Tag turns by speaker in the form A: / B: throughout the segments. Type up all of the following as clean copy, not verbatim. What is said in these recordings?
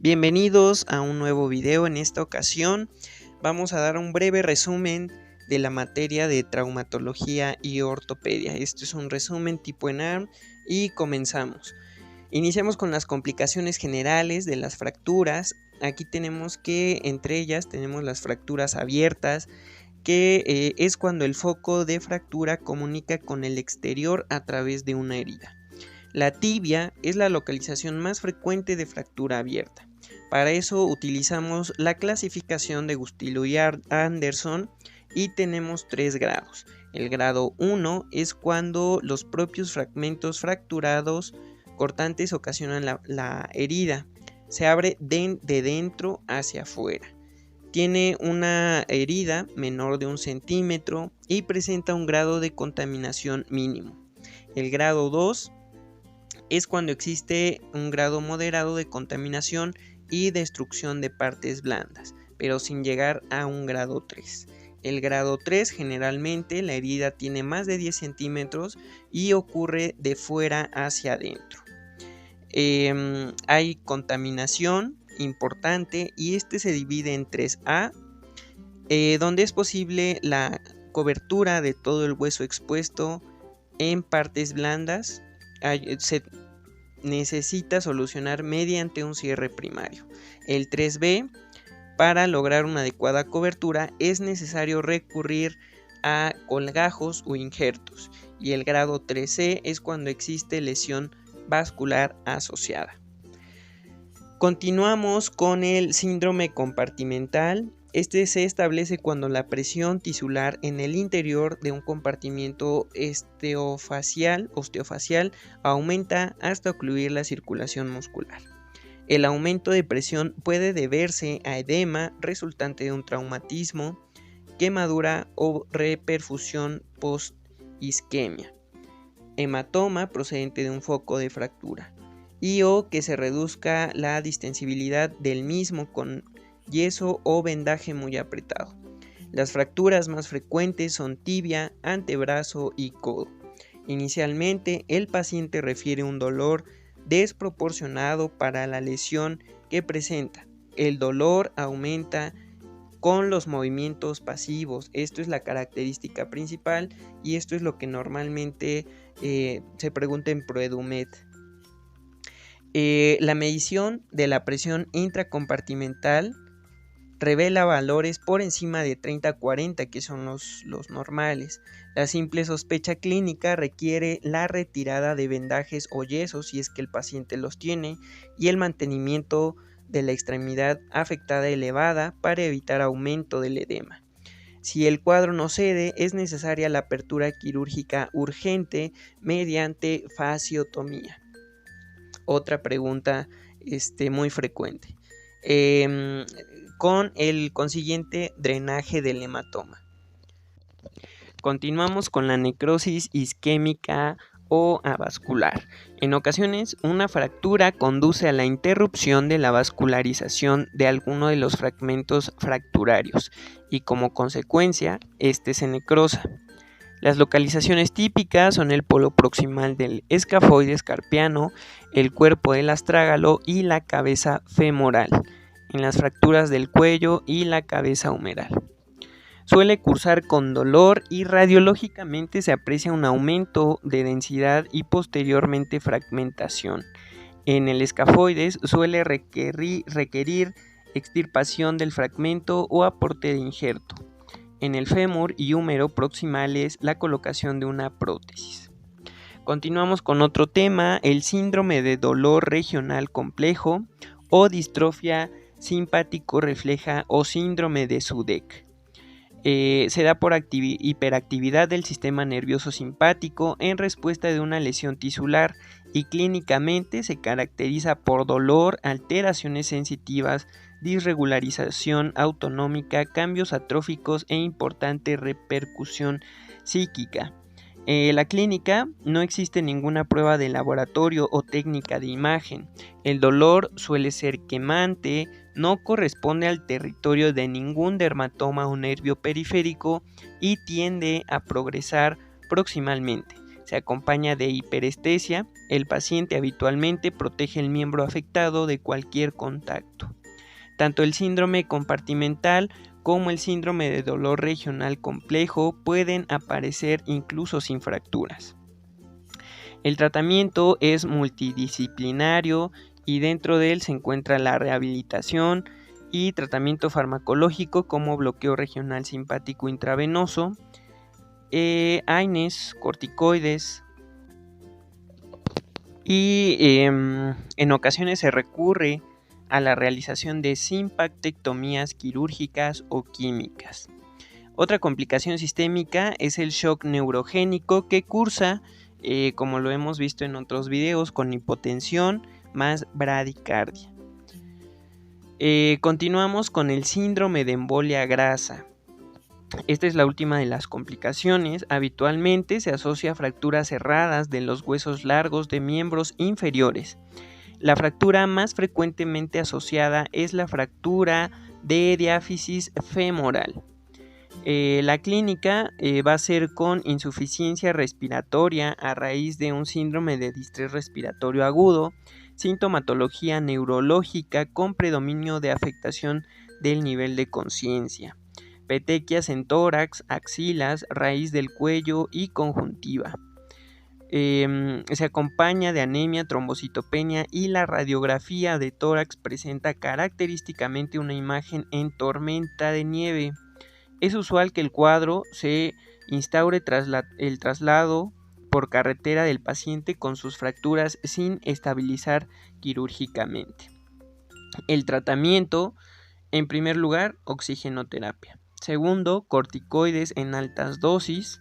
A: Bienvenidos a un nuevo video. En esta ocasión vamos a dar un breve resumen de la materia de traumatología y ortopedia. Esto es un resumen tipo ENARM y comenzamos. Iniciamos con las complicaciones generales de las fracturas. Aquí tenemos que entre ellas tenemos las fracturas abiertas, que es cuando el foco de fractura comunica con el exterior a través de una herida. La tibia es la localización más frecuente de fractura abierta. Para eso utilizamos la clasificación de Gustilo y Anderson y tenemos 3 grados. El grado 1 es cuando los propios fragmentos fracturados cortantes ocasionan la herida. Se abre de dentro hacia afuera. Tiene una herida menor de 1 centímetro y presenta un grado de contaminación mínimo. El grado 2 es cuando existe un grado moderado de contaminación y destrucción de partes blandas, pero sin llegar a un grado 3. El grado 3 generalmente la herida tiene más de 10 centímetros y ocurre de fuera hacia adentro. Hay contaminación importante y se divide en 3A, donde es posible la cobertura de todo el hueso expuesto en partes blandas. Se necesita solucionar mediante un cierre primario. El 3B, para lograr una adecuada cobertura es necesario recurrir a colgajos o injertos, y el grado 3C es cuando existe lesión vascular asociada. Continuamos con el síndrome compartimental. Este se establece cuando la presión tisular en el interior de un compartimento osteofacial aumenta hasta ocluir la circulación muscular. El aumento de presión puede deberse a edema resultante de un traumatismo, quemadura o reperfusión post-isquemia, hematoma procedente de un foco de fractura, o que se reduzca la distensibilidad del mismo con yeso o vendaje muy apretado. Las fracturas más frecuentes son tibia, antebrazo y codo. Inicialmente, el paciente refiere un dolor desproporcionado para la lesión que presenta. El dolor aumenta con los movimientos pasivos. Esto es la característica principal y esto es lo que normalmente se pregunta en ProEdumed. La medición de la presión intracompartimental revela valores por encima de 30-40, que son los normales. La simple sospecha clínica requiere la retirada de vendajes o yesos si es que el paciente los tiene, y el mantenimiento de la extremidad afectada elevada para evitar aumento del edema. Si el cuadro no cede, es necesaria la apertura quirúrgica urgente mediante fasciotomía. Otra pregunta muy frecuente. Con el consiguiente drenaje del hematoma. Continuamos con la necrosis isquémica o avascular. En ocasiones, una fractura conduce a la interrupción de la vascularización de alguno de los fragmentos fracturarios y como consecuencia, se necrosa. Las localizaciones típicas son el polo proximal del escafoides carpiano, el cuerpo del astrágalo y la cabeza femoral, en las fracturas del cuello y la cabeza humeral. Suele cursar con dolor y radiológicamente se aprecia un aumento de densidad y posteriormente fragmentación. En el escafoides suele requerir extirpación del fragmento o aporte de injerto. En el fémur y húmero proximales, la colocación de una prótesis. Continuamos con otro tema, el síndrome de dolor regional complejo o distrofia simpático-refleja o síndrome de Sudeck. Se da por hiperactividad del sistema nervioso simpático en respuesta de una lesión tisular y clínicamente se caracteriza por dolor, alteraciones sensitivas, disregularización autonómica, cambios atróficos e importante repercusión psíquica. En la clínica no existe ninguna prueba de laboratorio o técnica de imagen. El dolor suele ser quemante, no corresponde al territorio de ningún dermatoma o nervio periférico y tiende a progresar proximalmente. Se acompaña de hiperestesia. El paciente habitualmente protege el miembro afectado de cualquier contacto. Tanto el síndrome compartimental como el síndrome de dolor regional complejo pueden aparecer incluso sin fracturas. El tratamiento es multidisciplinario y dentro de él se encuentra la rehabilitación y tratamiento farmacológico como bloqueo regional simpático intravenoso, AINES, corticoides, y en ocasiones se recurre a la realización de simpactectomías quirúrgicas o químicas. Otra complicación sistémica es el shock neurogénico que cursa, como lo hemos visto en otros videos, con hipotensión más bradicardia. Continuamos con el síndrome de embolia grasa. Esta es la última de las complicaciones. Habitualmente se asocia a fracturas cerradas de los huesos largos de miembros inferiores. La fractura más frecuentemente asociada es la fractura de diáfisis femoral. La clínica va a ser con insuficiencia respiratoria a raíz de un síndrome de distrés respiratorio agudo, sintomatología neurológica con predominio de afectación del nivel de conciencia, petequias en tórax, axilas, raíz del cuello y conjuntiva. Se acompaña de anemia, trombocitopenia y la radiografía de tórax presenta característicamente una imagen en tormenta de nieve. Es usual que el cuadro se instaure tras el traslado por carretera del paciente con sus fracturas sin estabilizar quirúrgicamente. El tratamiento, en primer lugar, oxigenoterapia. Segundo, corticoides en altas dosis,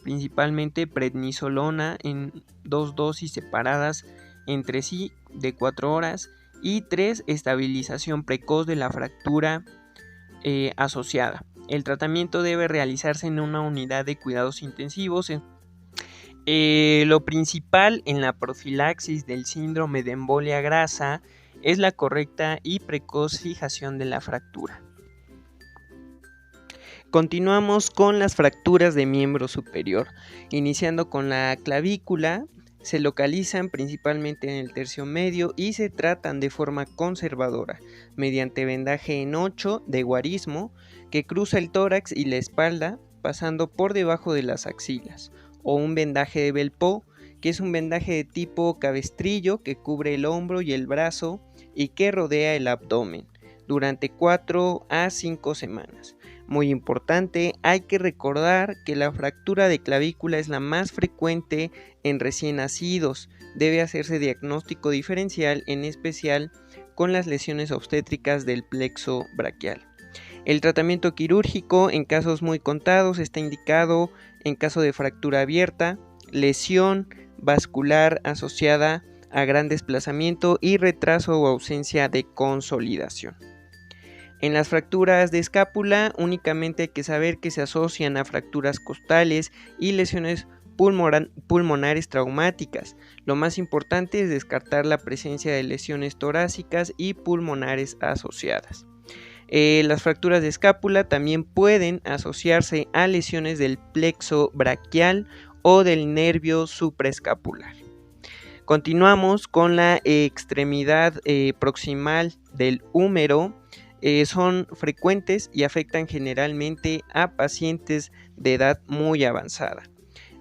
A: principalmente prednisolona en 2 dosis separadas entre sí de 4 horas. Y 3, estabilización precoz de la fractura asociada. El tratamiento debe realizarse en una unidad de cuidados intensivos. Lo principal en la profilaxis del síndrome de embolia grasa es la correcta y precoz fijación de la fractura. Continuamos con las fracturas de miembro superior, iniciando con la clavícula. Se localizan principalmente en el tercio medio y se tratan de forma conservadora, mediante vendaje en 8 de guarismo que cruza el tórax y la espalda, pasando por debajo de las axilas, o un vendaje de Belpeau, que es un vendaje de tipo cabestrillo que cubre el hombro y el brazo y que rodea el abdomen, durante 4 a 5 semanas. Muy importante, hay que recordar que la fractura de clavícula es la más frecuente en recién nacidos. Debe hacerse diagnóstico diferencial, en especial con las lesiones obstétricas del plexo braquial. El tratamiento quirúrgico en casos muy contados está indicado en caso de fractura abierta, lesión vascular asociada a gran desplazamiento y retraso o ausencia de consolidación. En las fracturas de escápula únicamente hay que saber que se asocian a fracturas costales y lesiones pulmonares traumáticas. Lo más importante es descartar la presencia de lesiones torácicas y pulmonares asociadas. Las fracturas de escápula también pueden asociarse a lesiones del plexo braquial o del nervio supraescapular. Continuamos con la extremidad proximal del húmero. Son frecuentes y afectan generalmente a pacientes de edad muy avanzada.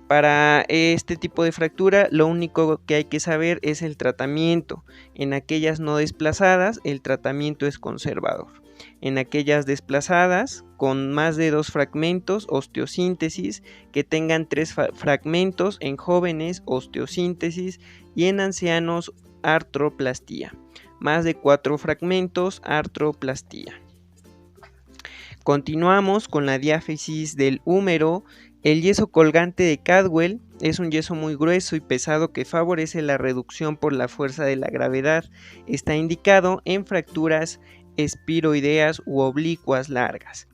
A: Para este tipo de fractura, lo único que hay que saber es el tratamiento. En aquellas no desplazadas, el tratamiento es conservador. En aquellas desplazadas, con más de 2 fragmentos, osteosíntesis, que tengan 3 fragmentos, en jóvenes, osteosíntesis, y en ancianos, artroplastía. Más de 4 fragmentos, artroplastía. Continuamos con la diáfisis del húmero. El yeso colgante de Cadwell es un yeso muy grueso y pesado que favorece la reducción por la fuerza de la gravedad. Está indicado en fracturas espiroideas u oblicuas largas.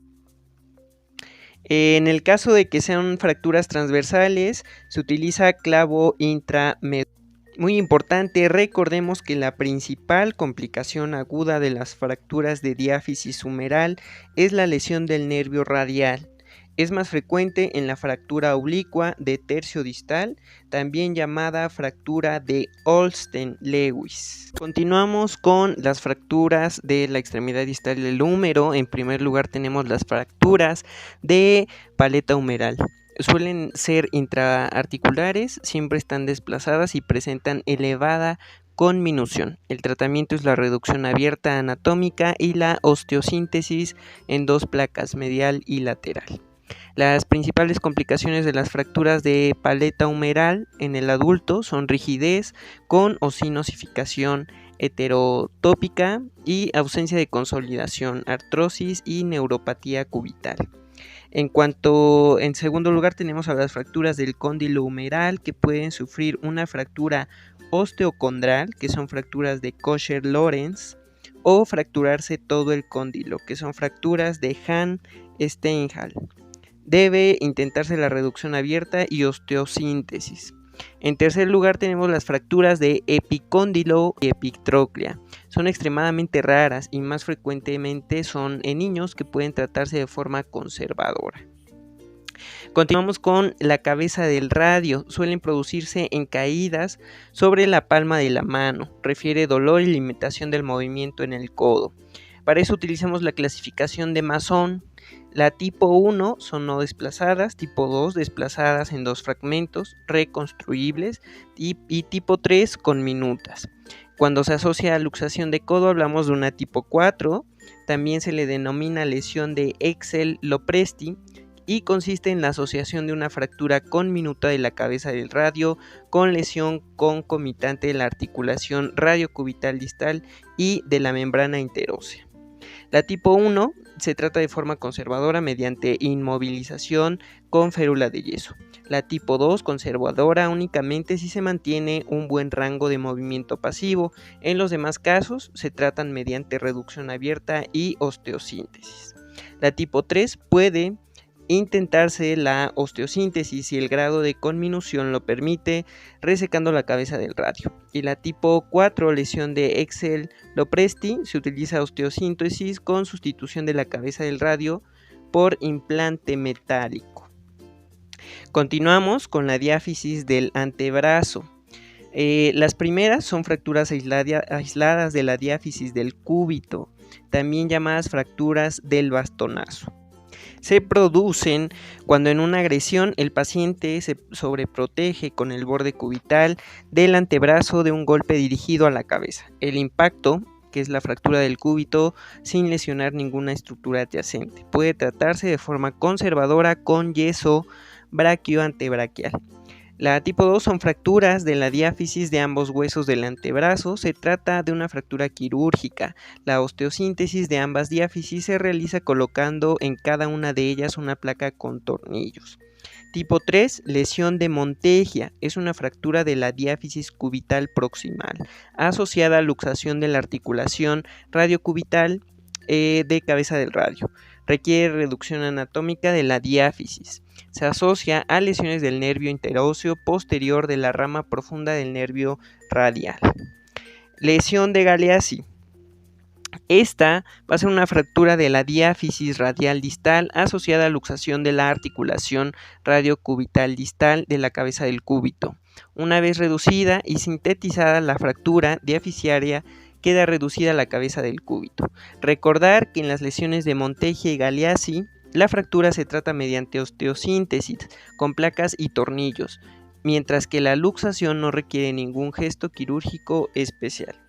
A: En el caso de que sean fracturas transversales, se utiliza clavo intramedular. Muy importante, recordemos que la principal complicación aguda de las fracturas de diáfisis humeral es la lesión del nervio radial. Es más frecuente en la fractura oblicua de tercio distal, también llamada fractura de Olsten-Lewis. Continuamos con las fracturas de la extremidad distal del húmero. En primer lugar tenemos las fracturas de paleta humeral. Suelen ser intraarticulares, siempre están desplazadas y presentan elevada conminución. El tratamiento es la reducción abierta anatómica y la osteosíntesis en 2 placas, medial y lateral. Las principales complicaciones de las fracturas de paleta humeral en el adulto son rigidez con o sin osificación heterotópica y ausencia de consolidación, artrosis y neuropatía cubital. En segundo lugar tenemos a las fracturas del cóndilo humeral, que pueden sufrir una fractura osteocondral, que son fracturas de Kocher-Lorenz, o fracturarse todo el cóndilo, que son fracturas de Hahn-Steinhall. Debe intentarse la reducción abierta y osteosíntesis. En tercer lugar tenemos las fracturas de epicóndilo y epitróclea. Son extremadamente raras y más frecuentemente son en niños, que pueden tratarse de forma conservadora. Continuamos con la cabeza del radio. Suelen producirse en caídas sobre la palma de la mano. Refiere dolor y limitación del movimiento en el codo. Para eso utilizamos la clasificación de Masson. La tipo 1 son no desplazadas, tipo 2 desplazadas en 2 fragmentos reconstruibles y tipo 3 con minutas. Cuando se asocia a luxación de codo hablamos de una tipo 4, también se le denomina lesión de Excel-Lopresti y consiste en la asociación de una fractura conminuta de la cabeza del radio con lesión concomitante de la articulación radiocubital distal y de la membrana interósea. La tipo 1 se trata de forma conservadora mediante inmovilización con férula de yeso. La tipo 2 conservadora únicamente si se mantiene un buen rango de movimiento pasivo. En los demás casos se tratan mediante reducción abierta y osteosíntesis. La tipo 3 puede intentarse la osteosíntesis si el grado de conminución lo permite, resecando la cabeza del radio. Y la tipo 4, lesión de Excel-Lopresti, se utiliza osteosíntesis con sustitución de la cabeza del radio por implante metálico. Continuamos con la diáfisis del antebrazo. Las primeras son fracturas aisladas de la diáfisis del cúbito, también llamadas fracturas del bastonazo. Se producen cuando en una agresión el paciente se sobreprotege con el borde cubital del antebrazo de un golpe dirigido a la cabeza. El impacto, que es la fractura del cúbito, sin lesionar ninguna estructura adyacente. Puede tratarse de forma conservadora con yeso braquioantebraquial. La tipo 2 son fracturas de la diáfisis de ambos huesos del antebrazo. Se trata de una fractura quirúrgica. La osteosíntesis de ambas diáfisis se realiza colocando en cada una de ellas una placa con tornillos. Tipo 3, lesión de Monteggia. Es una fractura de la diáfisis cubital proximal, asociada a luxación de la articulación radiocubital de cabeza del radio. Requiere reducción anatómica de la diáfisis. Se asocia a lesiones del nervio interóseo posterior de la rama profunda del nervio radial. Lesión de Galeazzi. Esta va a ser una fractura de la diáfisis radial distal asociada a luxación de la articulación radiocubital distal de la cabeza del cúbito. Una vez reducida y sintetizada la fractura diafisiaria, queda reducida la cabeza del cúbito. Recordar que en las lesiones de Monteggia y Galeazzi, la fractura se trata mediante osteosíntesis con placas y tornillos, mientras que la luxación no requiere ningún gesto quirúrgico especial.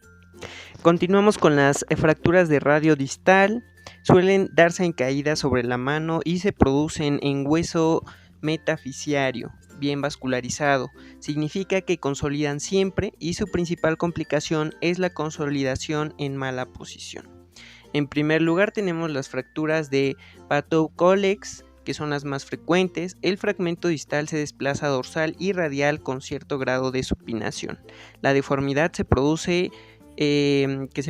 A: Continuamos con las fracturas de radio distal. Suelen darse en caídas sobre la mano y se producen en hueso metafisiario bien vascularizado. Significa que consolidan siempre y su principal complicación es la consolidación en mala posición. En primer lugar tenemos las fracturas de Patau-Colles, que son las más frecuentes. El fragmento distal se desplaza dorsal y radial con cierto grado de supinación. La deformidad que se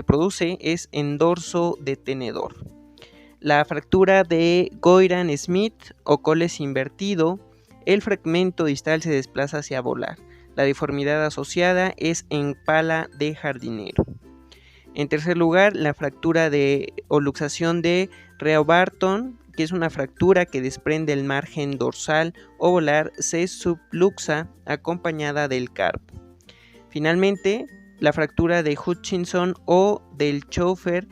A: produce es en dorso de tenedor. La fractura de Goiran-Smith o Colles invertido, el fragmento distal se desplaza hacia volar. La deformidad asociada es en pala de jardinero. En tercer lugar, la fractura o luxación de Reobarton, que es una fractura que desprende el margen dorsal o volar, se subluxa acompañada del carpo. Finalmente, la fractura de Hutchinson o del chofer,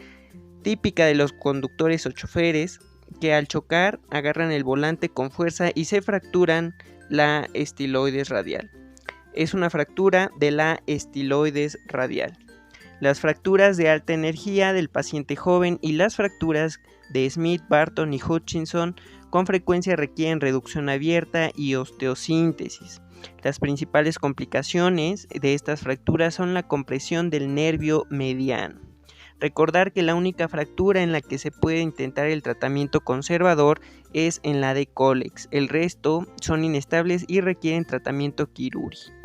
A: típica de los conductores o choferes, que al chocar agarran el volante con fuerza y se fracturan la estiloides radial. Es una fractura de la estiloides radial. Las fracturas de alta energía del paciente joven y las fracturas de Smith, Barton y Hutchinson con frecuencia requieren reducción abierta y osteosíntesis. Las principales complicaciones de estas fracturas son la compresión del nervio mediano. Recordar que la única fractura en la que se puede intentar el tratamiento conservador es en la de cólex. El resto son inestables y requieren tratamiento quirúrgico.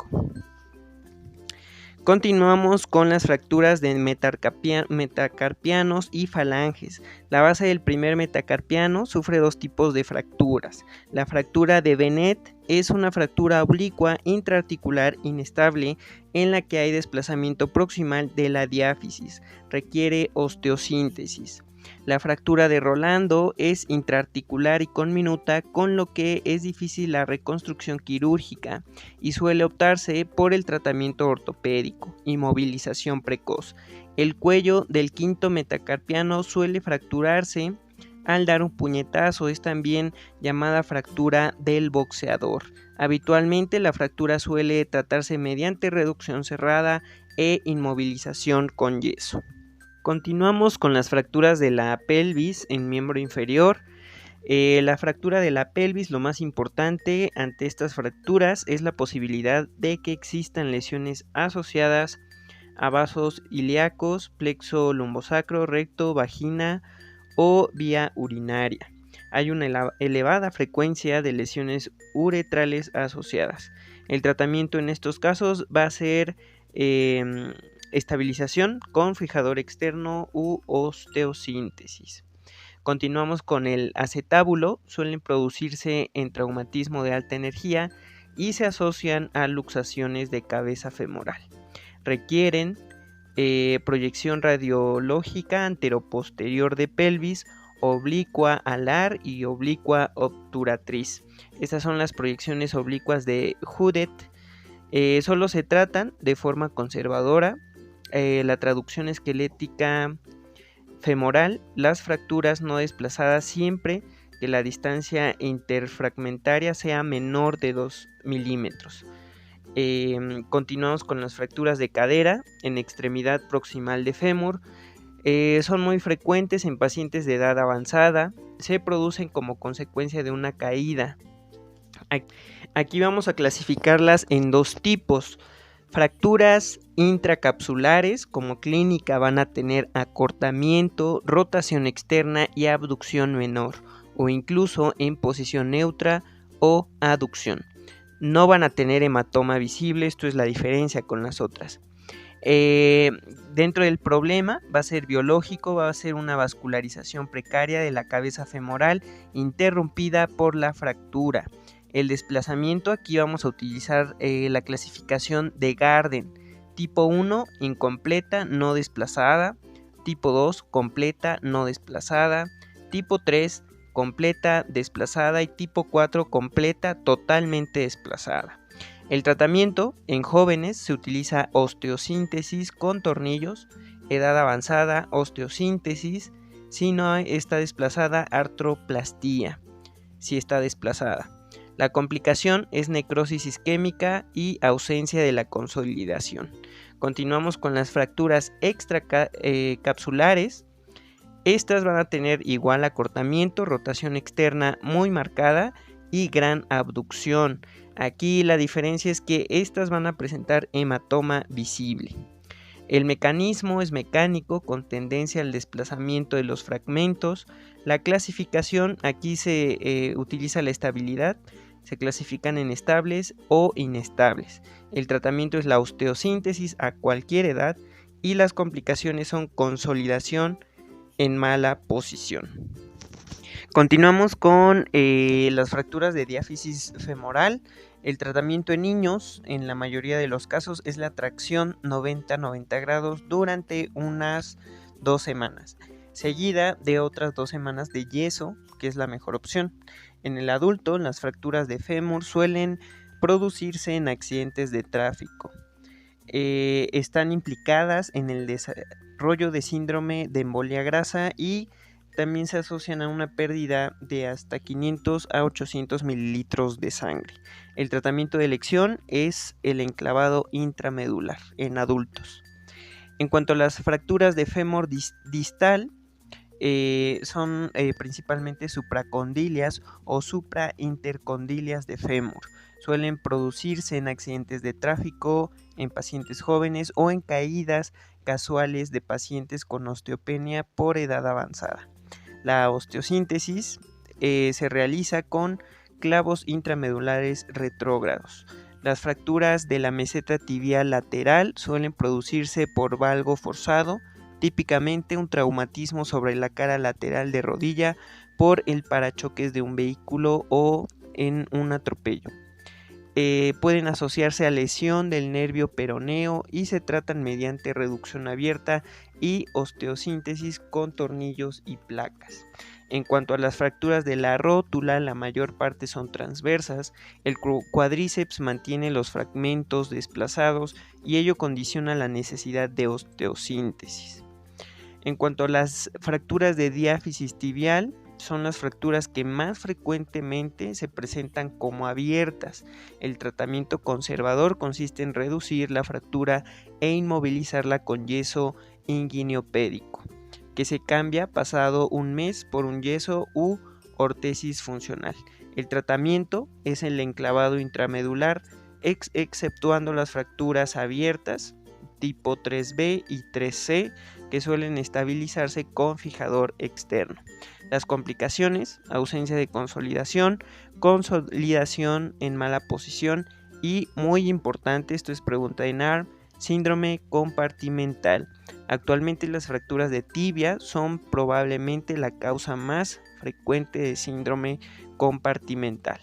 A: Continuamos con las fracturas de metacarpianos y falanges. La base del primer metacarpiano sufre dos tipos de fracturas. La fractura de Bennett es una fractura oblicua intraarticular inestable en la que hay desplazamiento proximal de la diáfisis. Requiere osteosíntesis. La fractura de Rolando es intraarticular y conminuta, con lo que es difícil la reconstrucción quirúrgica y suele optarse por el tratamiento ortopédico, inmovilización precoz. El cuello del quinto metacarpiano suele fracturarse al dar un puñetazo, es también llamada fractura del boxeador. Habitualmente la fractura suele tratarse mediante reducción cerrada e inmovilización con yeso. Continuamos con las fracturas de la pelvis en miembro inferior. La fractura de la pelvis, lo más importante ante estas fracturas es la posibilidad de que existan lesiones asociadas a vasos ilíacos, plexo lumbosacro, recto, vagina o vía urinaria. Hay una elevada frecuencia de lesiones uretrales asociadas. El tratamiento en estos casos va a ser estabilización con fijador externo u osteosíntesis. Continuamos con el acetábulo. Suelen producirse en traumatismo de alta energía y se asocian a luxaciones de cabeza femoral. Requieren proyección radiológica anteroposterior de pelvis, oblicua alar y oblicua obturatriz. Estas son las proyecciones oblicuas de Houdet. Solo se tratan de forma conservadora. La traducción esquelética femoral, las fracturas no desplazadas siempre que la distancia interfragmentaria sea menor de 2 milímetros. Continuamos con las fracturas de cadera en extremidad proximal de fémur. Son muy frecuentes en pacientes de edad avanzada. Se producen como consecuencia de una caída. Aquí vamos a clasificarlas en dos tipos. Fracturas intracapsulares, como clínica van a tener acortamiento, rotación externa y abducción menor, o incluso en posición neutra o aducción. No van a tener hematoma visible, esto es la diferencia con las otras. Dentro del problema va a ser biológico, va a ser una vascularización precaria de la cabeza femoral interrumpida por la fractura. El desplazamiento, aquí vamos a utilizar la clasificación de Garden. Tipo 1, incompleta, no desplazada. Tipo 2, completa, no desplazada. Tipo 3, completa, desplazada. Y tipo 4, completa, totalmente desplazada. El tratamiento en jóvenes se utiliza osteosíntesis con tornillos. Edad avanzada, osteosíntesis. Si no está desplazada, artroplastía. Si está desplazada. La complicación es necrosis isquémica y ausencia de la consolidación. Continuamos con las fracturas extracapsulares. Estas van a tener igual acortamiento, rotación externa muy marcada y gran abducción. Aquí la diferencia es que estas van a presentar hematoma visible. El mecanismo es mecánico con tendencia al desplazamiento de los fragmentos. La clasificación, aquí se utiliza la estabilidad. Se clasifican en estables o inestables. El tratamiento es la osteosíntesis a cualquier edad y las complicaciones son consolidación en mala posición. Continuamos con las fracturas de diáfisis femoral. El tratamiento en niños, en la mayoría de los casos, es la tracción 90-90 grados durante unas 2 semanas, seguida de otras 2 semanas de yeso que es la mejor opción. En el adulto, las fracturas de fémur suelen producirse en accidentes de tráfico. Están implicadas en el desarrollo de síndrome de embolia grasa y también se asocian a una pérdida de hasta 500 a 800 mililitros de sangre. El tratamiento de elección es el enclavado intramedular en adultos. En cuanto a las fracturas de fémur distal, son principalmente supracondilias o supraintercondilias de fémur. Suelen producirse en accidentes de tráfico, en pacientes jóvenes o en caídas casuales de pacientes con osteopenia por edad avanzada. La osteosíntesis se realiza con clavos intramedulares retrógrados. Las fracturas de la meseta tibial lateral suelen producirse por valgo forzado, típicamente un traumatismo sobre la cara lateral de rodilla por el parachoques de un vehículo o en un atropello. Pueden asociarse a lesión del nervio peroneo y se tratan mediante reducción abierta y osteosíntesis con tornillos y placas. En cuanto a las fracturas de la rótula, la mayor parte son transversas. El cuádriceps mantiene los fragmentos desplazados y ello condiciona la necesidad de osteosíntesis. En cuanto a las fracturas de diáfisis tibial, son las fracturas que más frecuentemente se presentan como abiertas. El tratamiento conservador consiste en reducir la fractura e inmovilizarla con yeso inguinopédico, que se cambia pasado un mes por un yeso u ortesis funcional. El tratamiento es el enclavado intramedular, exceptuando las fracturas abiertas tipo 3B y 3C, que suelen estabilizarse con fijador externo. Las complicaciones: ausencia de consolidación, consolidación en mala posición y, muy importante, esto es pregunta en ARM, síndrome compartimental. Actualmente las fracturas de tibia son probablemente la causa más frecuente de síndrome compartimental.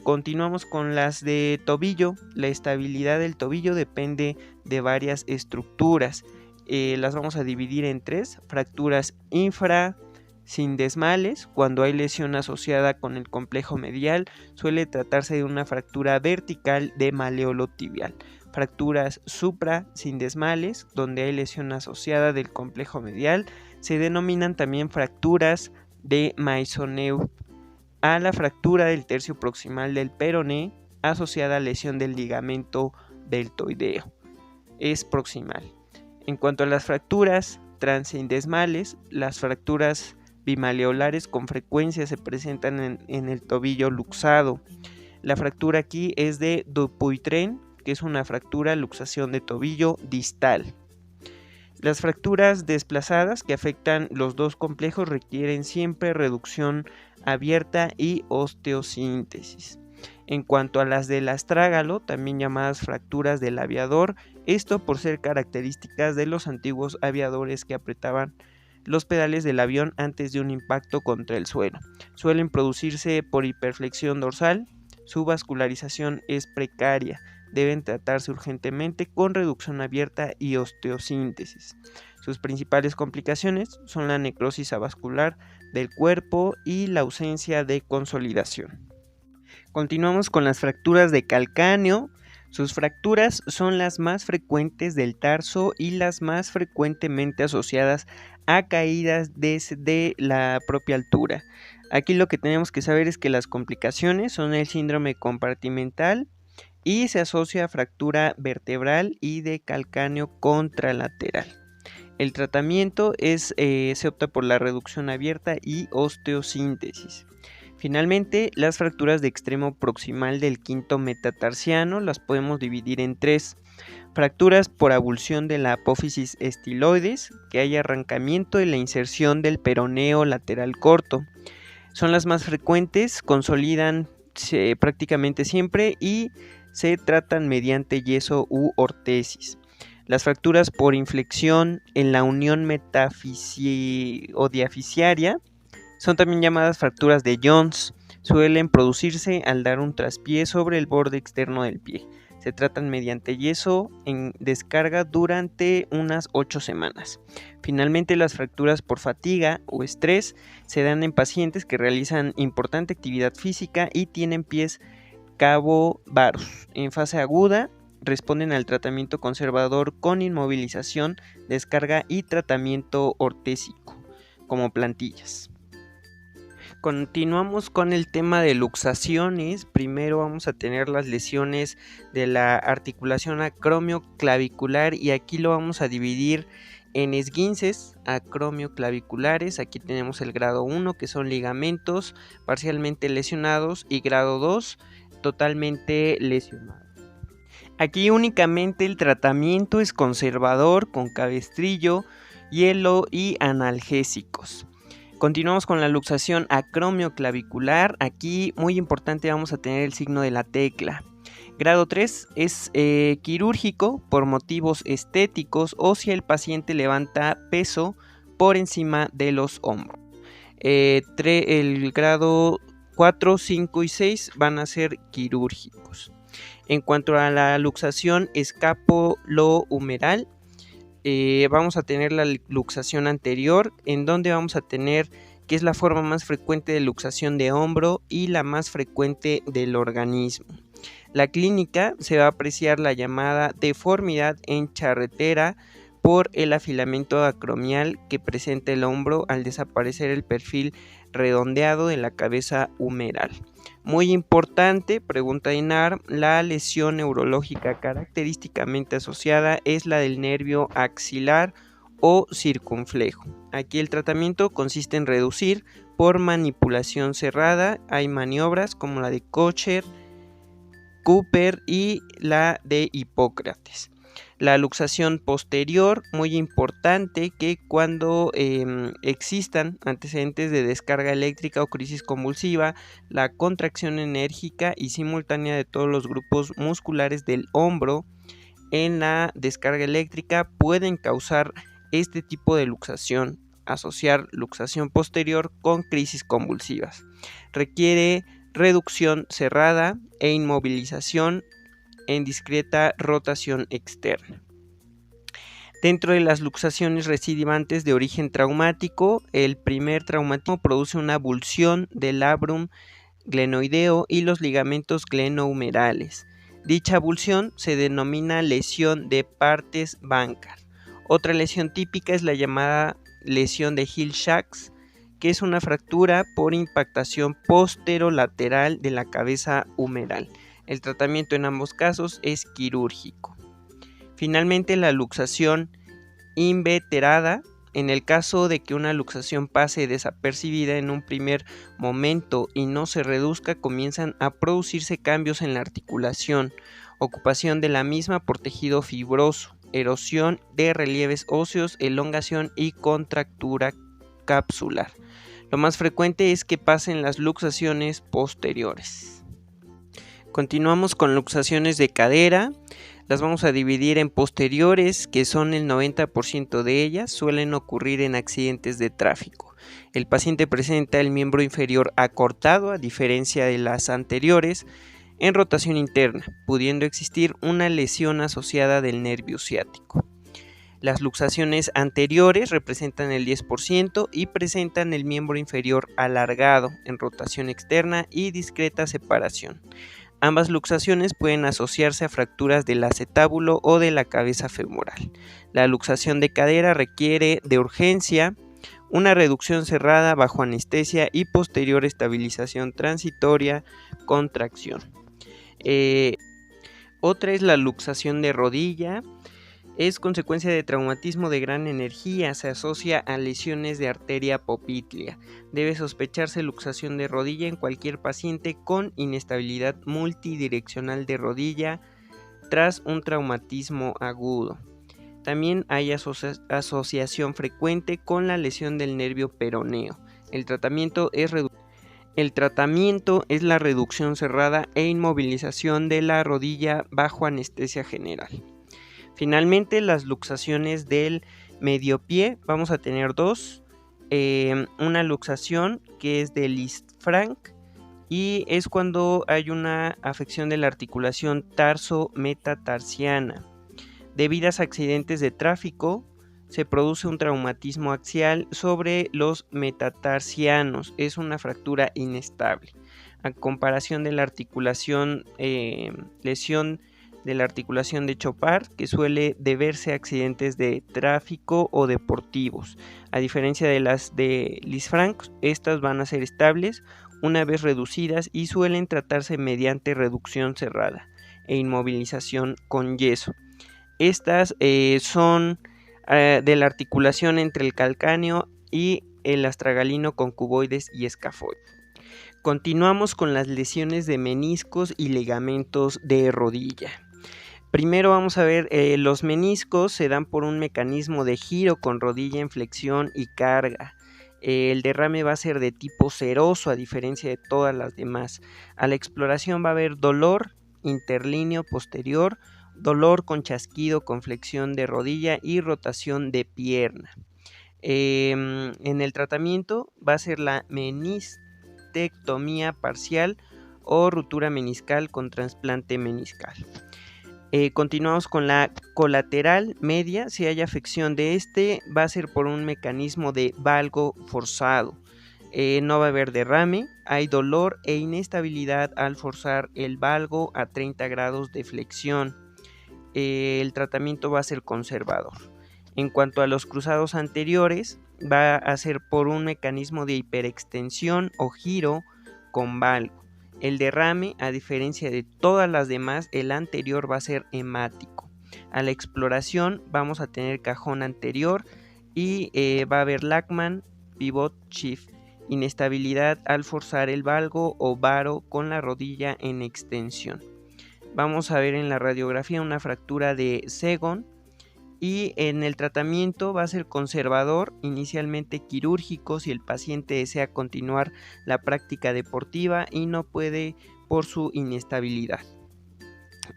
A: Continuamos con las de tobillo. La estabilidad del tobillo depende de varias estructuras. Las vamos a dividir en tres: fracturas infrasindesmales. Cuando hay lesión asociada con el complejo medial, suele tratarse de una fractura vertical de maleolo tibial. Fracturas suprasindesmales, donde hay lesión asociada del complejo medial, se denominan también fracturas de Maisonneuve. A la fractura del tercio proximal del peroné, asociada a lesión del ligamento deltoideo, es proximal. En cuanto a las fracturas transindesmales, las fracturas bimaleolares con frecuencia se presentan en el tobillo luxado. La fractura aquí es de Dupuytren, que es una fractura luxación de tobillo distal. Las fracturas desplazadas que afectan los dos complejos requieren siempre reducción abierta y osteosíntesis. En cuanto a las del astrágalo, también llamadas fracturas del aviador, esto por ser características de los antiguos aviadores que apretaban los pedales del avión antes de un impacto contra el suelo. Suelen producirse por hiperflexión dorsal. Su vascularización es precaria. Deben tratarse urgentemente con reducción abierta y osteosíntesis. Sus principales complicaciones son la necrosis avascular del cuerpo y la ausencia de consolidación. Continuamos con las fracturas de calcáneo. Sus fracturas son las más frecuentes del tarso y las más frecuentemente asociadas a caídas desde la propia altura. Aquí lo que tenemos que saber es que las complicaciones son el síndrome compartimental y se asocia a fractura vertebral y de calcáneo contralateral. El tratamiento se opta por la reducción abierta y osteosíntesis. Finalmente, las fracturas de extremo proximal del quinto metatarsiano las podemos dividir en tres: fracturas por abulsión de la apófisis estiloides, que hay arrancamiento y la inserción del peroneo lateral corto. Son las más frecuentes, consolidan prácticamente siempre y se tratan mediante yeso u ortesis. Las fracturas por inflexión en la unión metafisiodiaficiaria son también llamadas fracturas de Jones. Suelen producirse al dar un traspié sobre el borde externo del pie. Se tratan mediante yeso en descarga durante unas 8 semanas. Finalmente, las fracturas por fatiga o estrés se dan en pacientes que realizan importante actividad física y tienen pies cabo-varos. En fase aguda, responden al tratamiento conservador con inmovilización, descarga y tratamiento ortésico, como plantillas. Continuamos con el tema de luxaciones. Primero vamos a tener las lesiones de la articulación acromioclavicular y aquí lo vamos a dividir en esguinces acromioclaviculares. Aquí tenemos el grado 1, que son ligamentos parcialmente lesionados, y grado 2, totalmente lesionados. Aquí únicamente el tratamiento es conservador con cabestrillo, hielo y analgésicos. Continuamos con la luxación acromioclavicular. Aquí, muy importante, vamos a tener el signo de la tecla. Grado 3 es quirúrgico por motivos estéticos o si el paciente levanta peso por encima de los hombros. El grado 4, 5 y 6 van a ser quirúrgicos. En cuanto a la luxación escapulohumeral, vamos a tener la luxación anterior, en donde vamos a tener que es la forma más frecuente de luxación de hombro y la más frecuente del organismo. La clínica se va a apreciar la llamada deformidad en charretera por el afilamiento acromial que presenta el hombro al desaparecer el perfil redondeado de la cabeza humeral. Muy importante, pregunta INAR, la lesión neurológica característicamente asociada es la del nervio axilar o circunflejo. Aquí el tratamiento consiste en reducir por manipulación cerrada. Hay maniobras como la de Kocher, Cooper y la de Hipócrates. La luxación posterior, muy importante, que cuando existan antecedentes de descarga eléctrica o crisis convulsiva, la contracción enérgica y simultánea de todos los grupos musculares del hombro en la descarga eléctrica pueden causar este tipo de luxación, asociar luxación posterior con crisis convulsivas. Requiere reducción cerrada e inmovilización en discreta rotación externa. Dentro de las luxaciones recidivantes de origen traumático, el primer traumatismo produce una abulsión del labrum glenoideo y los ligamentos glenohumerales. Dicha abulsión se denomina lesión de Partes-Bankart. Otra lesión típica es la llamada lesión de Hill-Sachs, que es una fractura por impactación posterolateral de la cabeza humeral. El tratamiento en ambos casos es quirúrgico. Finalmente, la luxación inveterada. En el caso de que una luxación pase desapercibida en un primer momento y no se reduzca, comienzan a producirse cambios en la articulación, ocupación de la misma por tejido fibroso, erosión de relieves óseos, elongación y contractura capsular. Lo más frecuente es que pasen las luxaciones posteriores. Continuamos con luxaciones de cadera. Las vamos a dividir en posteriores, que son el 90% de ellas, suelen ocurrir en accidentes de tráfico. El paciente presenta el miembro inferior acortado, a diferencia de las anteriores, en rotación interna, pudiendo existir una lesión asociada del nervio ciático. Las luxaciones anteriores representan el 10% y presentan el miembro inferior alargado, en rotación externa y discreta separación. Ambas luxaciones pueden asociarse a fracturas del acetábulo o de la cabeza femoral. La luxación de cadera requiere de urgencia, una reducción cerrada bajo anestesia y posterior estabilización transitoria, contracción. Otra es la luxación de rodilla. Es consecuencia de traumatismo de gran energía, se asocia a lesiones de arteria poplítea. Debe sospecharse luxación de rodilla en cualquier paciente con inestabilidad multidireccional de rodilla tras un traumatismo agudo. También hay asociación frecuente con la lesión del nervio peroneo. El tratamiento es la reducción cerrada e inmovilización de la rodilla bajo anestesia general. Finalmente, las luxaciones del medio pie, vamos a tener dos. Una luxación que es de Lisfranc y es cuando hay una afección de la articulación tarso-metatarsiana. Debido a accidentes de tráfico, se produce un traumatismo axial sobre los metatarsianos. Es una fractura inestable. A comparación de la articulación, lesión de la articulación de Chopard, que suele deberse a accidentes de tráfico o deportivos. A diferencia de las de Lisfranc, estas van a ser estables una vez reducidas y suelen tratarse mediante reducción cerrada e inmovilización con yeso. Estas son de la articulación entre el calcáneo y el astragalino con cuboides y escafoides. Continuamos con las lesiones de meniscos y ligamentos de rodilla. Primero vamos a ver, los meniscos se dan por un mecanismo de giro con rodilla en flexión y carga. El derrame va a ser de tipo seroso a diferencia de todas las demás. A la exploración va a haber dolor interlíneo posterior, dolor con chasquido con flexión de rodilla y rotación de pierna. En el tratamiento va a ser la menistectomía parcial o ruptura meniscal con trasplante meniscal. Continuamos con la colateral media. Si hay afección de este, va a ser por un mecanismo de valgo forzado. No va a haber derrame, hay dolor e inestabilidad al forzar el valgo a 30 grados de flexión. El tratamiento va a ser conservador. En cuanto a los cruzados anteriores, va a ser por un mecanismo de hiperextensión o giro con valgo. El derrame, a diferencia de todas las demás, el anterior va a ser hemático. A la exploración vamos a tener cajón anterior y va a haber Lachman pivot shift. Inestabilidad al forzar el valgo o varo con la rodilla en extensión. Vamos a ver en la radiografía una fractura de Segon. Y en el tratamiento va a ser conservador, inicialmente quirúrgico si el paciente desea continuar la práctica deportiva y no puede por su inestabilidad.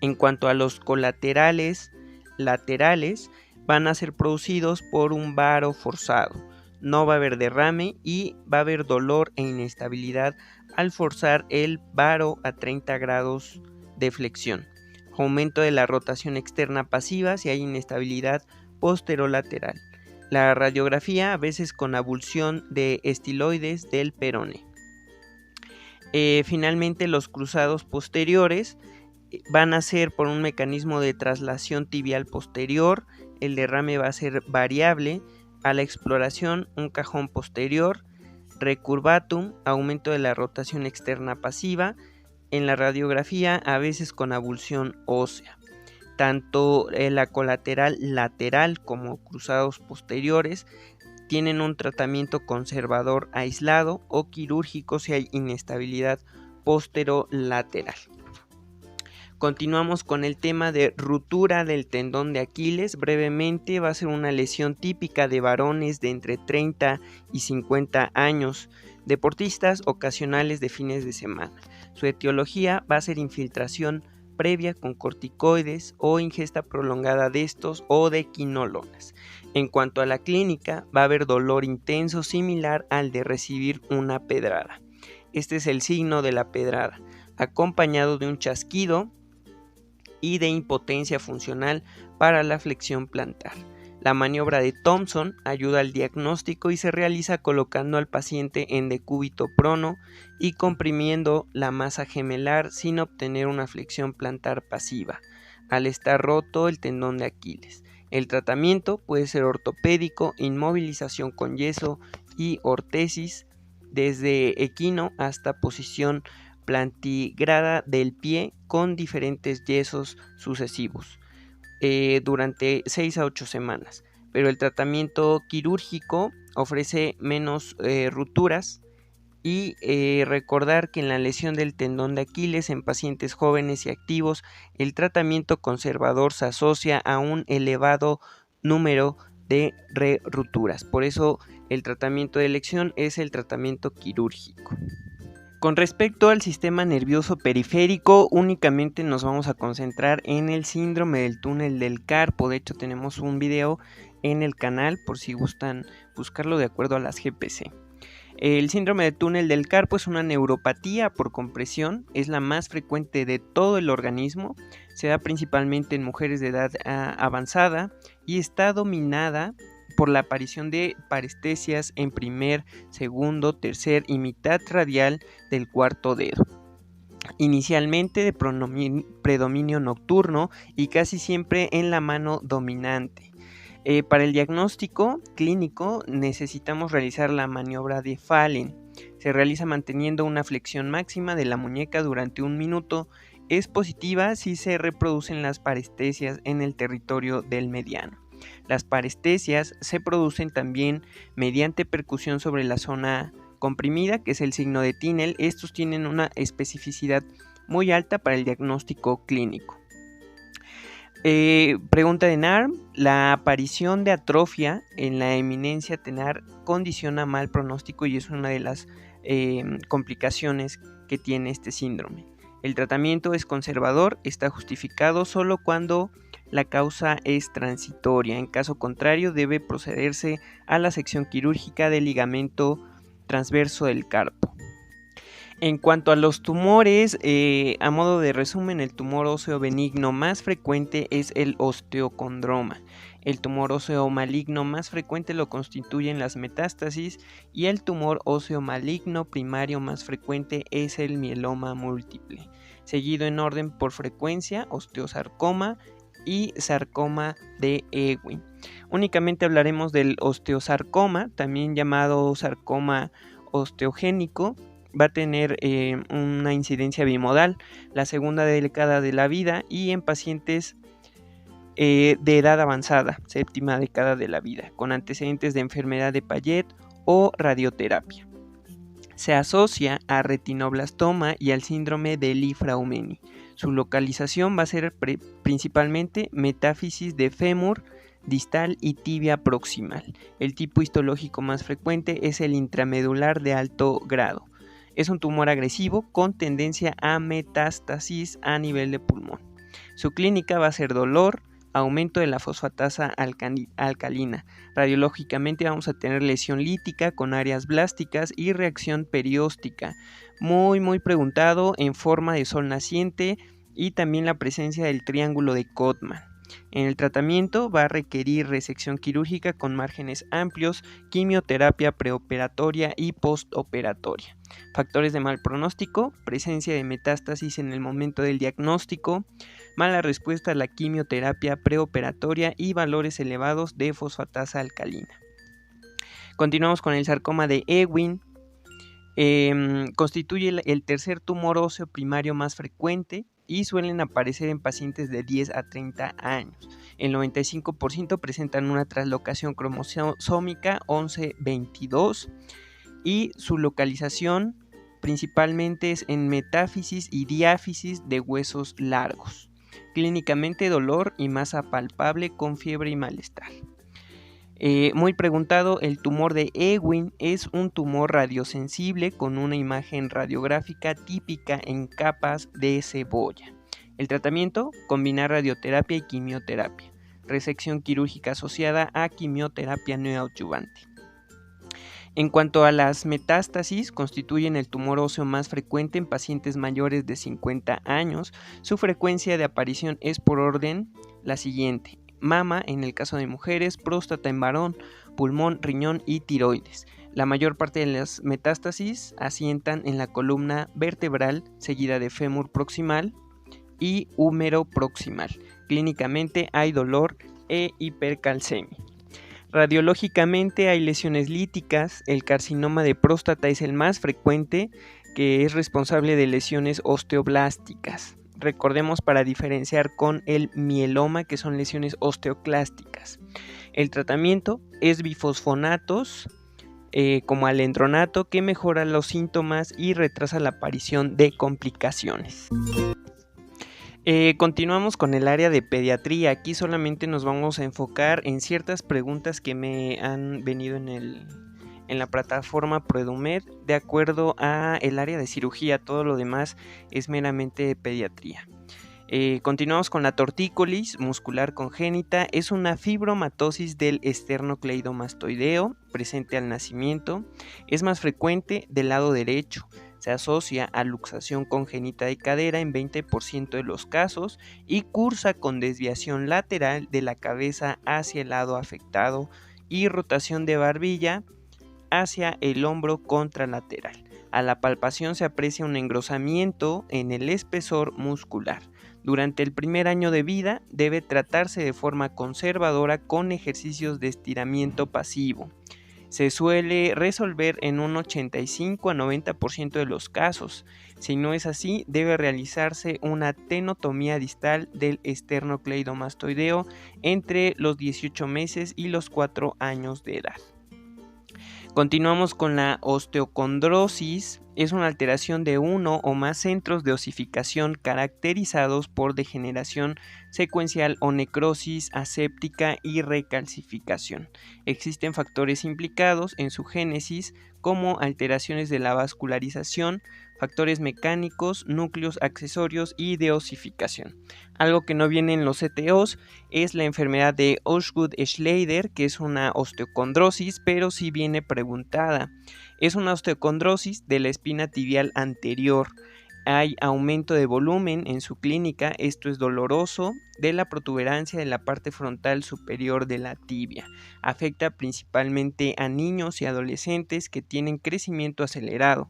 A: En cuanto a los colaterales laterales, van a ser producidos por un varo forzado. No va a haber derrame y va a haber dolor e inestabilidad al forzar el varo a 30 grados de flexión. Aumento de la rotación externa pasiva si hay inestabilidad posterolateral. La radiografía a veces con abulsión de estiloides del perone. Finalmente los cruzados posteriores van a ser por un mecanismo de traslación tibial posterior. El derrame va a ser variable. A la exploración un cajón posterior. Recurvatum, aumento de la rotación externa pasiva. En la radiografía a veces con abulsión ósea. Tanto la colateral lateral como cruzados posteriores tienen un tratamiento conservador aislado o quirúrgico si hay inestabilidad posterolateral. Continuamos con el tema de ruptura del tendón de Aquiles. Brevemente, va a ser una lesión típica de varones de entre 30 y 50 años, deportistas ocasionales de fines de semana. Su etiología va a ser infiltración previa con corticoides o ingesta prolongada de estos o de quinolonas. En cuanto a la clínica, va a haber dolor intenso similar al de recibir una pedrada. Este es el signo de la pedrada, acompañado de un chasquido y de impotencia funcional para la flexión plantar. La maniobra de Thompson ayuda al diagnóstico y se realiza colocando al paciente en decúbito prono y comprimiendo la masa gemelar sin obtener una flexión plantar pasiva, al estar roto el tendón de Aquiles. El tratamiento puede ser ortopédico, inmovilización con yeso y ortesis desde equino hasta posición plantigrada del pie con diferentes yesos sucesivos. Durante 6 a 8 semanas, pero el tratamiento quirúrgico ofrece menos rupturas y recordar que en la lesión del tendón de Aquiles en pacientes jóvenes y activos, el tratamiento conservador se asocia a un elevado número de rupturas. Por eso el tratamiento de elección es el tratamiento quirúrgico. Con respecto al sistema nervioso periférico, únicamente nos vamos a concentrar en el síndrome del túnel del carpo. De hecho, tenemos un video en el canal por si gustan buscarlo de acuerdo a las GPC. El síndrome de túnel del carpo es una neuropatía por compresión, es la más frecuente de todo el organismo, se da principalmente en mujeres de edad avanzada y está dominada por la aparición de parestesias en primer, segundo, tercer y mitad radial del cuarto dedo. Inicialmente de predominio nocturno y casi siempre en la mano dominante. Para el diagnóstico clínico necesitamos realizar la maniobra de Fallen. Se realiza manteniendo una flexión máxima de la muñeca durante 1 minuto. Es positiva si se reproducen las parestesias en el territorio del mediano. Las parestesias se producen también mediante percusión sobre la zona comprimida, que es el signo de Tinel. Estos tienen una especificidad muy alta para el diagnóstico clínico. Pregunta de NARM: la aparición de atrofia en la eminencia tenar condiciona mal pronóstico y es una de las complicaciones que tiene este síndrome. El tratamiento es conservador, está justificado solo cuando la causa es transitoria. En caso contrario, debe procederse a la sección quirúrgica del ligamento transverso del carpo. En cuanto a los tumores, a modo de resumen, el tumor óseo benigno más frecuente es el osteocondroma. El tumor óseo maligno más frecuente lo constituyen las metástasis y el tumor óseo maligno primario más frecuente es el mieloma múltiple, seguido en orden por frecuencia osteosarcoma y sarcoma de Ewing. Únicamente hablaremos del osteosarcoma, también llamado sarcoma osteogénico. Va a tener una incidencia bimodal, la segunda década de la vida y en pacientes de edad avanzada, séptima década de la vida, con antecedentes de enfermedad de Payet o radioterapia. Se asocia a retinoblastoma y al síndrome de Li-Fraumeni. Su localización va a ser principalmente metáfisis de fémur distal y tibia proximal. El tipo histológico más frecuente es el intramedular de alto grado. Es un tumor agresivo con tendencia a metástasis a nivel de pulmón. Su clínica va a ser dolor, aumento de la fosfatasa alcalina. Radiológicamente vamos a tener lesión lítica con áreas blásticas y reacción perióstica. Muy preguntado, en forma de sol naciente y también la presencia del triángulo de Codman. En el tratamiento va a requerir resección quirúrgica con márgenes amplios, quimioterapia preoperatoria y postoperatoria. Factores de mal pronóstico: presencia de metástasis en el momento del diagnóstico, mala respuesta a la quimioterapia preoperatoria y valores elevados de fosfatasa alcalina. Continuamos con el sarcoma de Ewing. Constituye el tercer tumor óseo primario más frecuente y suelen aparecer en pacientes de 10 a 30 años. El 95% presentan una traslocación cromosómica 11-22 y su localización principalmente es en metáfisis y diáfisis de huesos largos. Clínicamente dolor y masa palpable con fiebre y malestar. Muy preguntado, el tumor de Ewing es un tumor radiosensible con una imagen radiográfica típica en capas de cebolla. El tratamiento: combinar radioterapia y quimioterapia. Resección quirúrgica asociada a quimioterapia neoadyuvante. En cuanto a las metástasis, constituyen el tumor óseo más frecuente en pacientes mayores de 50 años. Su frecuencia de aparición es por orden la siguiente: mama en el caso de mujeres, próstata en varón, pulmón, riñón y tiroides. La mayor parte de las metástasis asientan en la columna vertebral, seguida de fémur proximal y húmero proximal. Clínicamente hay dolor e hipercalcemia. Radiológicamente hay lesiones líticas. El carcinoma de próstata es el más frecuente, que es responsable de lesiones osteoblásticas. Recordemos, para diferenciar con el mieloma, que son lesiones osteoclásticas. El tratamiento es bifosfonatos como alendronato, que mejora los síntomas y retrasa la aparición de complicaciones. Continuamos con el área de pediatría. Aquí solamente nos vamos a enfocar en ciertas preguntas que me han venido en la plataforma ProEdumed de acuerdo a el área de cirugía. Todo lo demás es meramente de pediatría. Continuamos con la tortícolis muscular congénita. Es una fibromatosis del esternocleidomastoideo presente al nacimiento. Es más frecuente del lado derecho. Se asocia a luxación congénita de cadera en 20% de los casos y cursa con desviación lateral de la cabeza hacia el lado afectado y rotación de barbilla hacia el hombro contralateral. A la palpación se aprecia un engrosamiento en el espesor muscular. Durante el primer año de vida debe tratarse de forma conservadora con ejercicios de estiramiento pasivo. Se suele resolver en un 85 a 90% de los casos. Si no es así, debe realizarse una tenotomía distal del esternocleidomastoideo entre los 18 meses y los 4 años de edad. Continuamos con la osteocondrosis. Es una alteración de uno o más centros de osificación caracterizados por degeneración secuencial o necrosis aséptica y recalcificación. Existen factores implicados en su génesis como alteraciones de la vascularización, factores mecánicos, núcleos accesorios y de osificación. Algo que no viene en los CTOs es la enfermedad de Osgood-Schleider, que es una osteocondrosis, pero sí viene preguntada. Es una osteocondrosis de la espina tibial anterior. Hay aumento de volumen en su clínica, esto es doloroso, de la protuberancia de la parte frontal superior de la tibia. Afecta principalmente a niños y adolescentes que tienen crecimiento acelerado,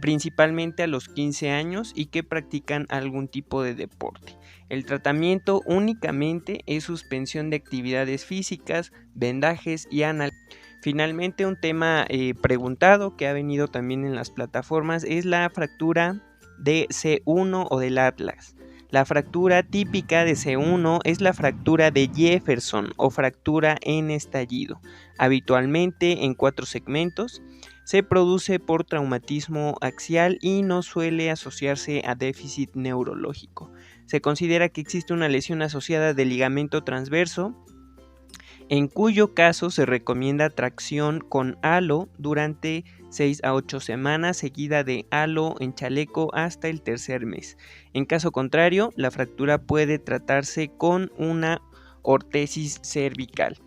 A: principalmente a los 15 años y que practican algún tipo de deporte. El tratamiento únicamente es suspensión de actividades físicas, vendajes y analgésicos. Finalmente, un tema preguntado que ha venido también en las plataformas es la fractura de C1 o del atlas. La fractura típica de C1 es la fractura de Jefferson o fractura en estallido, habitualmente en 4 segmentos. Se produce por traumatismo axial y no suele asociarse a déficit neurológico. Se considera que existe una lesión asociada del ligamento transverso, en cuyo caso se recomienda tracción con halo durante 6 a 8 semanas, seguida de halo en chaleco hasta el tercer mes. En caso contrario, la fractura puede tratarse con una ortesis cervical.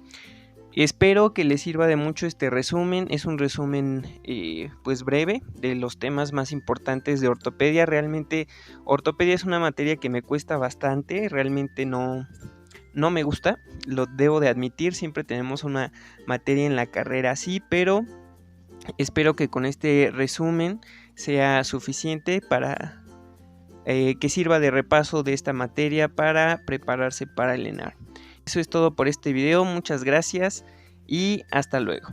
A: Espero que les sirva de mucho este resumen. Es un resumen pues breve de los temas más importantes de ortopedia. Realmente ortopedia es una materia que me cuesta bastante, realmente no me gusta, lo debo de admitir. Siempre tenemos una materia en la carrera así, pero espero que con este resumen sea suficiente para que sirva de repaso de esta materia para prepararse para el ENAR. Eso es todo por este video, muchas gracias y hasta luego.